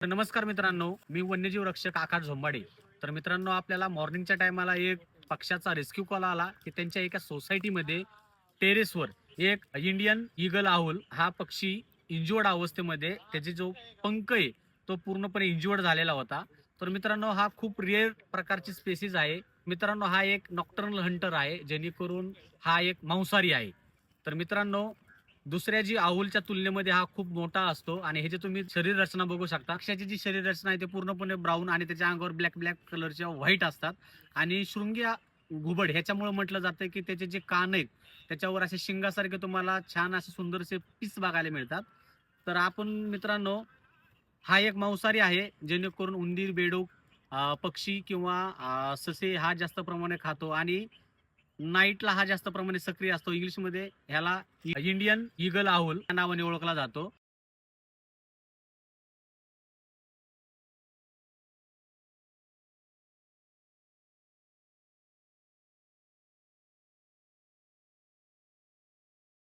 तर नमस्कार मित्रांनो, मी वन्यजीव रक्षक आकाश झोंबाडे. तर मित्रांनो, आपल्याला मॉर्निंगच्या टायमाला एक पक्ष्याचा रेस्क्यू कॉल आला की त्यांच्या एका सोसायटीमध्ये टेरेसवर एक इंडियन ईगल आऊल हा पक्षी इंज्युअर्ड अवस्थेमध्ये त्याचे जो पंख आहे तो पूर्णपणे इंज्युअर्ड झालेला होता. तर मित्रांनो, हा खूप रेअर प्रकारची स्पेसिस आहे. मित्रांनो, हा एक नॉक्टर्नल हंटर आहे, जेणेकरून हा एक मांसाहारी आहे. तर मित्रांनो, दुसऱ्या जी आऊलच्या तुलनेमध्ये हा खूप मोठा असतो आणि हे जे तुम्ही शरीर रचना बघू शकता, पक्ष्याची जी शरीर रचना आहे ते पूर्णपणे ब्राऊन आणि त्याच्या अंगावर ब्लॅक ब्लॅक कलरच्या व्हाईट असतात. आणि शृंगी घुबड ह्याच्यामुळे म्हटलं जातं की त्याचे जे कान आहेत त्याच्यावर असे शिंगासारखे तुम्हाला छान असे सुंदरसे पीस बघायला मिळतात. तर आपण मित्रांनो, हा एक मांसाहारी आहे, जेणेकरून उंदीर, बेडूक, पक्षी किंवा ससे हा जास्त प्रमाणे खातो आणि नाईटला हा जास्त प्रमाणे सक्रिय असतो. इंग्लिशमध्ये ह्याला इंडियन ईगल आऊल या नावाने ओळखला जातो.